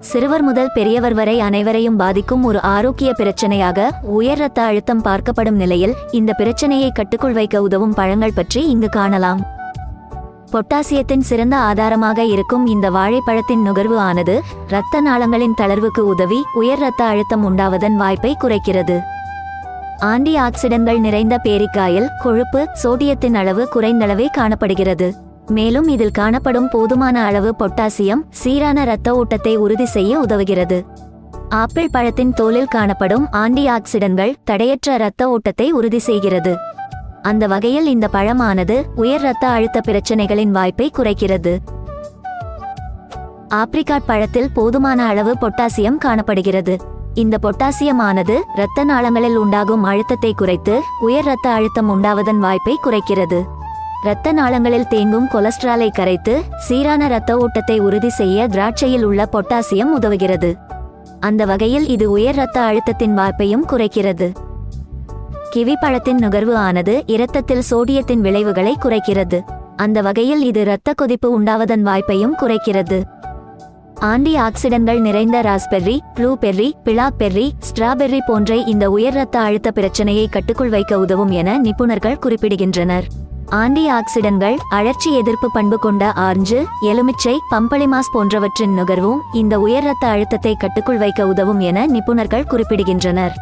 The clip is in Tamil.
சிறுவர் முதல் பெரியவர் வரை அனைவரையும் பாதிக்கும் ஒரு ஆரோக்கிய பிரச்சனையாக உயர் இரத்த அழுத்தம் பார்க்கப்படும் நிலையில் இந்த பிரச்சனையை கட்டுக்குள் வைக்க உதவும் பழங்கள் பற்றி இங்கு காணலாம். பொட்டாசியத்தின் சிறந்த ஆதாரமாக இருக்கும் இந்த வாழைப்பழத்தின் நுகர்வு ஆனது இரத்த நாளங்களின் தளர்வுக்கு உதவி உயர் இரத்த அழுத்தம் உண்டாவதன் வாய்ப்பை குறைக்கிறது. ஆன்டி ஆக்சிடன்ட்கள் நிறைந்த பேரிக்காயில் கொழுப்பு சோடியத்தின் அளவு குறைந்தளவே காணப்படுகிறது. மேலும் இதில் காணப்படும் போதுமான அளவு பொட்டாசியம் சீரான இரத்த ஓட்டத்தை உறுதி செய்ய உதவுகிறது. ஆப்பிள் பழத்தின் தோலில் காணப்படும் ஆன்டி ஆக்சிடன்ட்கள் தடையற்ற இரத்த ஓட்டத்தை உறுதி செய்கிறது. அந்த வகையில் இந்த பழமானது உயர் இரத்த அழுத்த பிரச்சனைகளின் வாய்ப்பை குறைக்கிறது. ஆப்ரிகாட் பழத்தில் போதுமான அளவு பொட்டாசியம் காணப்படுகிறது. இந்த பொட்டாசியம் ஆனது இரத்த நாளங்களில் உண்டாகும் அழுத்தத்தை குறைத்து உயர் இரத்த அழுத்தம் உண்டாவதன் வாய்ப்பை குறைக்கிறது. இரத்த நாளங்களில் தேங்கும் கொலஸ்ட்ராலை கரைத்து சீரான இரத்த ஓட்டத்தை உறுதி செய்ய திராட்சையில் உள்ள பொட்டாசியம் உதவுகிறது. அந்த வகையில் இது உயர் இரத்த அழுத்தத்தின் வாய்ப்பையும் குறைக்கிறது. கிவி பழத்தின் நுகர்வு ஆனது இரத்தத்தில் சோடியத்தின் விளைவுகளை குறைக்கிறது. அந்த வகையில் இது இரத்த கொதிப்பு உண்டாவதன் வாய்ப்பையும் குறைக்கிறது. ஆன்டி ஆக்சிடன்ட்கள் நிறைந்த ராஸ்பெர்ரி, ப்ளூபெர்ரி, பிளாக்பெர்ரி, ஸ்ட்ராபெர்ரி போன்ற இந்த உயர் இரத்த அழுத்த பிரச்சனையை கட்டுக்குள் வைக்க உதவும் என நிபுணர்கள் குறிப்பிடுகின்றனர். ஆன்டி ஆக்சிடன்ட்கள் அழற்சி எதிர்ப்பு பண்பு கொண்ட ஆரஞ்சு, எலுமிச்சை, பம்பளிமாஸ் போன்றவற்றின் நுகர்வும் இந்த உயர் இரத்த அழுத்தத்தை கட்டுக்குள் வைக்க உதவும் என நிபுணர்கள் குறிப்பிடுகின்றனர்.